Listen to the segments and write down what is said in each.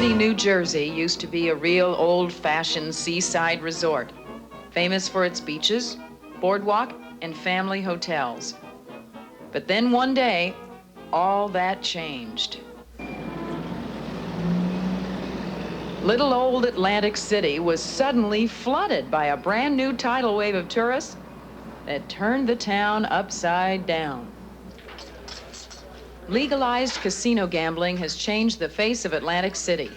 City, New Jersey used to be a real old-fashioned seaside resort, famous for its beaches, boardwalk, and family hotels. But then one day, all that changed. Little old Atlantic City was suddenly flooded by a brand new tidal wave of tourists that turned the town upside down. Legalized casino gambling has changed the face of Atlantic City.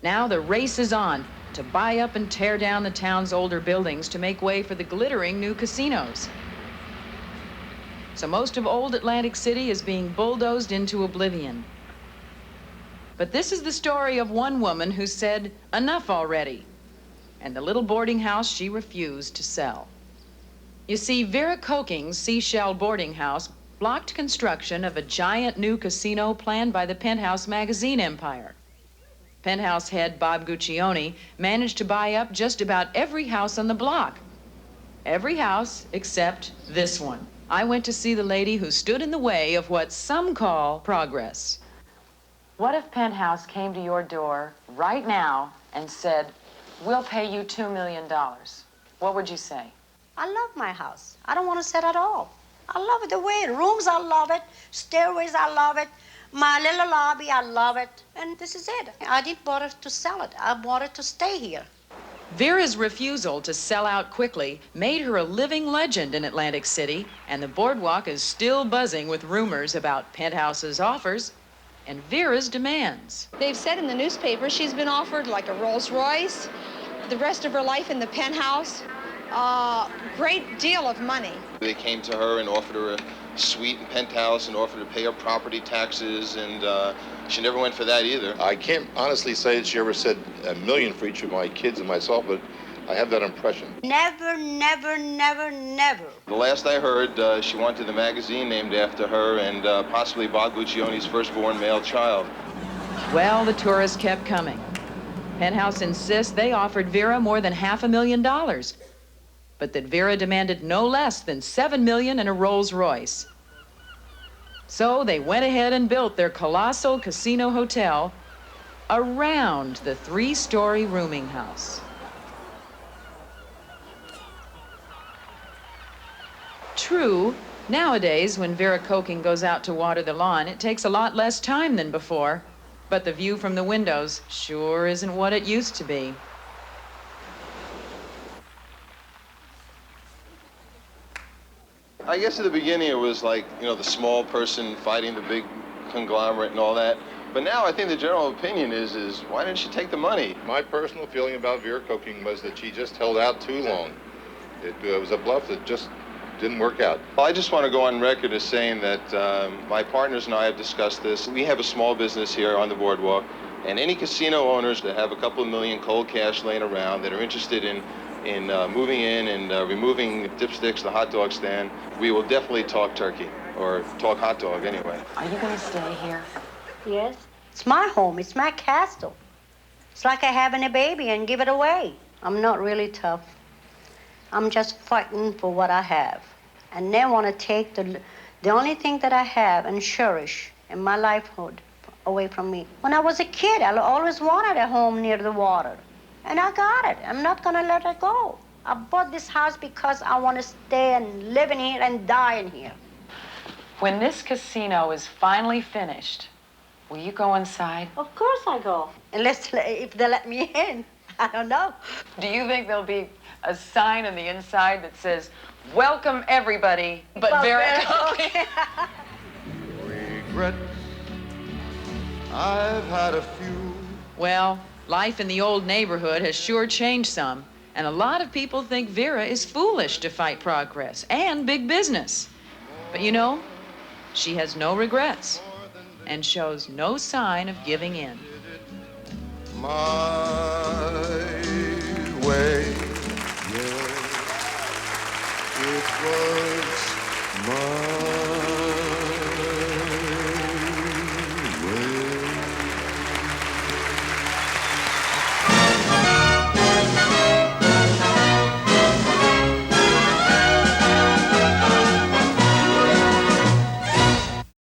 Now the race is on to buy up and tear down the town's older buildings to make way for the glittering new casinos. So most of old Atlantic City is being bulldozed into oblivion. But this is the story of one woman who said, enough already, and the little boarding house she refused to sell. You see, Vera Coking's seashell boarding house blocked construction of a giant new casino planned by the Penthouse magazine empire. Penthouse head Bob Guccione managed to buy up just about every house on the block. Every house except this one. I went to see the lady who stood in the way of what some call progress. What if Penthouse came to your door right now and said, we'll pay you $2 million? What would you say? I love my house. I don't want to sell at all. I love it the way rooms, I love it. Stairways, I love it. My little lobby, I love it. And this is it. I didn't bother to sell it. I wanted to stay here. Vera's refusal to sell out quickly made her a living legend in Atlantic City, and the boardwalk is still buzzing with rumors about Penthouse's offers and Vera's demands. They've said in the newspaper she's been offered like a Rolls Royce, the rest of her life in the penthouse, great deal of money. They came to her and offered her a suite and penthouse and offered to pay her property taxes, and she never went for that either. I can't honestly say that she ever said $1 million for each of my kids and myself, but I have that impression. Never, never, never, never. The last I heard, she wanted the magazine named after her and possibly Bob Guccione's firstborn male child. Well, the tourists kept coming. Penthouse insists they offered Vera more than $500,000, but that Vera demanded no less than $7 million and a Rolls Royce. So they went ahead and built their colossal casino hotel around the 3-story rooming house. True, nowadays when Vera Coking goes out to water the lawn, it takes a lot less time than before, but the view from the windows sure isn't what it used to be. I guess at the beginning it was like, the small person fighting the big conglomerate and all that. But now I think the general opinion is why didn't she take the money? My personal feeling about Vera Coking was that she just held out too long. It was a bluff that just didn't work out. Well, I just want to go on record as saying that my partners and I have discussed this. We have a small business here on the boardwalk, and any casino owners that have a couple of million cold cash laying around that are interested in moving in and removing dipsticks, the hot dog stand, we will definitely talk turkey, or talk hot dog anyway. Are you going to stay here? Yes. It's my home. It's my castle. It's like having a baby and give it away. I'm not really tough. I'm just fighting for what I have. And they want to take the only thing that I have and cherish in my lifehood away from me. When I was a kid, I always wanted a home near the water. And I got it. I'm not going to let it go. I bought this house because I want to stay and live in here and die in here. When this casino is finally finished, will you go inside? Of course I go. Unless if they let me in. I don't know. Do you think there'll be a sign on the inside that says, welcome everybody, but Vera Coking? Regrets, I've had a few. Well, life in the old neighborhood has sure changed some, and a lot of people think Vera is foolish to fight progress and big business. But she has no regrets and shows no sign of giving in. My way, yeah, it was